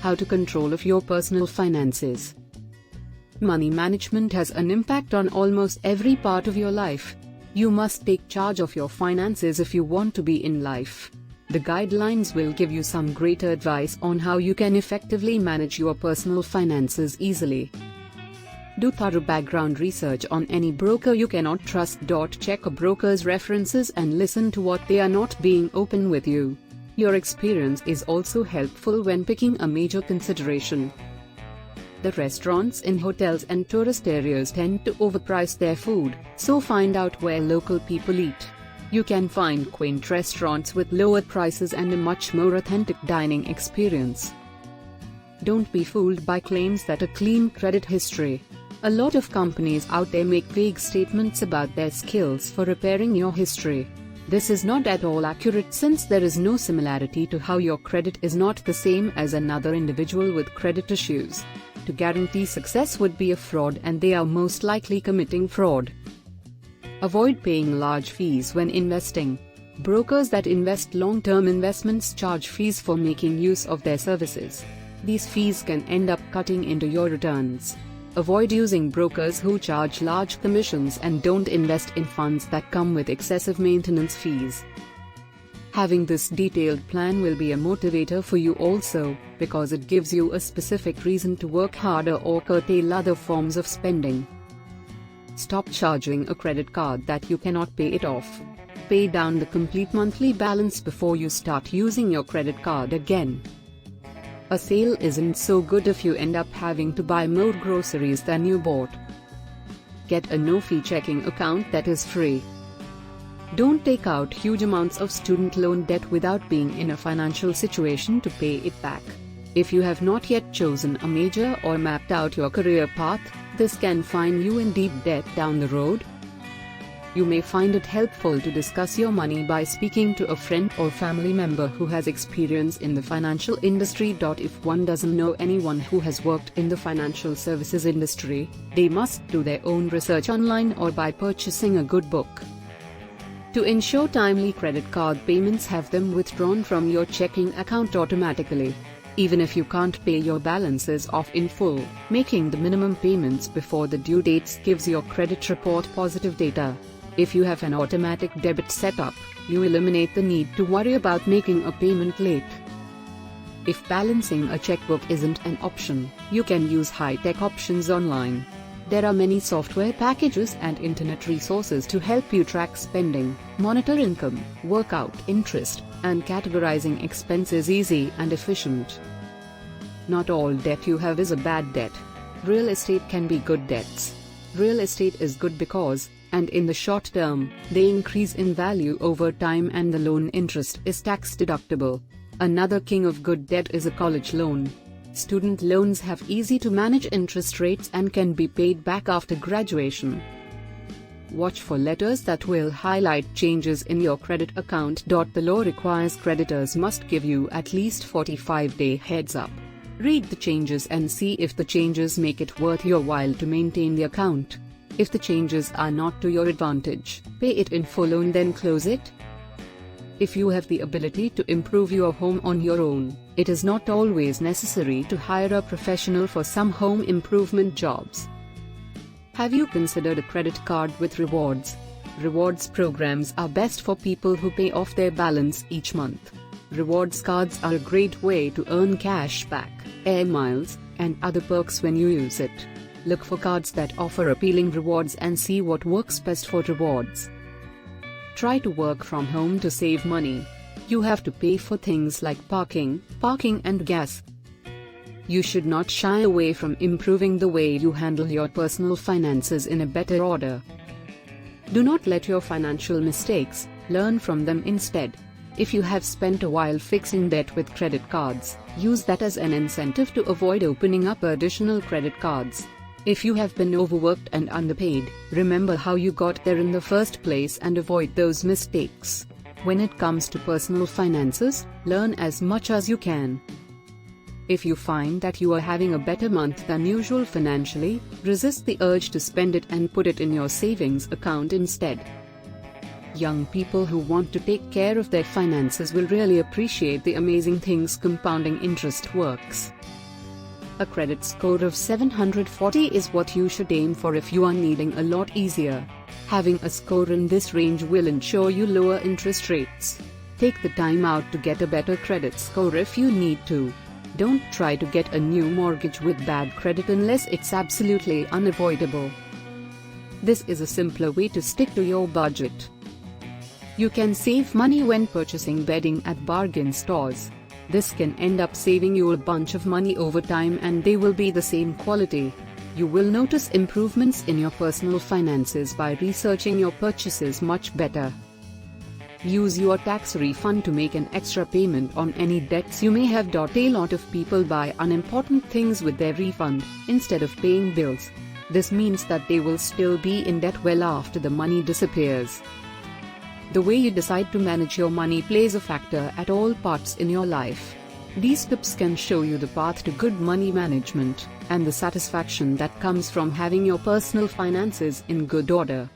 how to control of your personal finances. Money management has an impact on almost every part of your life. You must take charge of your finances if you want to be in life. The guidelines will give you some great advice on how you can effectively manage your personal finances easily. Do thorough background research on any broker you cannot trust. Check a broker's references and listen to what they are not being open with you. Your experience is also helpful when picking a major consideration. The restaurants in hotels and tourist areas tend to overprice their food, so find out where local people eat. You can find quaint restaurants with lower prices and a much more authentic dining experience. Don't be fooled by claims that a clean credit history. A lot of companies out there make vague statements about their skills for repairing your history. This is not at all accurate since there is no similarity to how your credit is not the same as another individual with credit issues. To guarantee success would be a fraud, and they are most likely committing fraud. Avoid paying large fees when investing. Brokers that invest long-term investments charge fees for making use of their services. These fees can end up cutting into your returns. Avoid using brokers who charge large commissions and don't invest in funds that come with excessive maintenance fees. Having this detailed plan will be a motivator for you also, because it gives you a specific reason to work harder or curtail other forms of spending. Stop charging a credit card that you cannot pay it off. Pay down the complete monthly balance before you start using your credit card again. A sale isn't so good if you end up having to buy more groceries than you bought. Get a no-fee checking account that is free. Don't take out huge amounts of student loan debt without being in a financial situation to pay it back. If you have not yet chosen a major or mapped out your career path, this can find you in deep debt down the road. You may find it helpful to discuss your money by speaking to a friend or family member who has experience in the financial industry. If one doesn't know anyone who has worked in the financial services industry, they must do their own research online or by purchasing a good book. To ensure timely credit card payments, have them withdrawn from your checking account automatically. Even if you can't pay your balances off in full, making the minimum payments before the due dates gives your credit report positive data. If you have an automatic debit set up, you eliminate the need to worry about making a payment late. If balancing a checkbook isn't an option, you can use high-tech options online. There are many software packages and internet resources to help you track spending, monitor income, work out interest, and categorizing expenses easy and efficient. Not all debt you have is a bad debt. Real estate can be good debts. Real estate is good because, and in the short term, they increase in value over time and the loan interest is tax deductible. Another king of good debt is a college loan. Student loans have easy to manage interest rates and can be paid back after graduation. Watch for letters that will highlight changes in your credit account. The law requires creditors must give you at least 45-day heads up. Read the changes and see if the changes make it worth your while to maintain the account. If the changes are not to your advantage, pay it in full and then close it. If you have the ability to improve your home on your own, it is not always necessary to hire a professional for some home improvement jobs. Have you considered a credit card with rewards? Rewards programs are best for people who pay off their balance each month. Rewards cards are a great way to earn cash back, air miles, and other perks when you use it. Look for cards that offer appealing rewards and see what works best for rewards. Try to work from home to save money. You have to pay for things like parking and gas. You should not shy away from improving the way you handle your personal finances in a better order. Do not let your financial mistakes, learn from them instead. If you have spent a while fixing debt with credit cards, use that as an incentive to avoid opening up additional credit cards. If you have been overworked and underpaid, remember how you got there in the first place and avoid those mistakes. When it comes to personal finances, learn as much as you can. If you find that you are having a better month than usual financially, resist the urge to spend it and put it in your savings account instead. Young people who want to take care of their finances will really appreciate the amazing things compounding interest works. A credit score of 740 is what you should aim for if you are needing a lot easier. Having a score in this range will ensure you lower interest rates. Take the time out to get a better credit score if you need to. Don't try to get a new mortgage with bad credit unless it's absolutely unavoidable. This is a simpler way to stick to your budget. You can save money when purchasing bedding at bargain stores. This can end up saving you a bunch of money over time, and they will be the same quality. You will notice improvements in your personal finances by researching your purchases much better. Use your tax refund to make an extra payment on any debts you may have. A lot of people buy unimportant things with their refund instead of paying bills. This means that they will still be in debt well after the money disappears. The way you decide to manage your money plays a factor at all parts in your life. These tips can show you the path to good money management and the satisfaction that comes from having your personal finances in good order.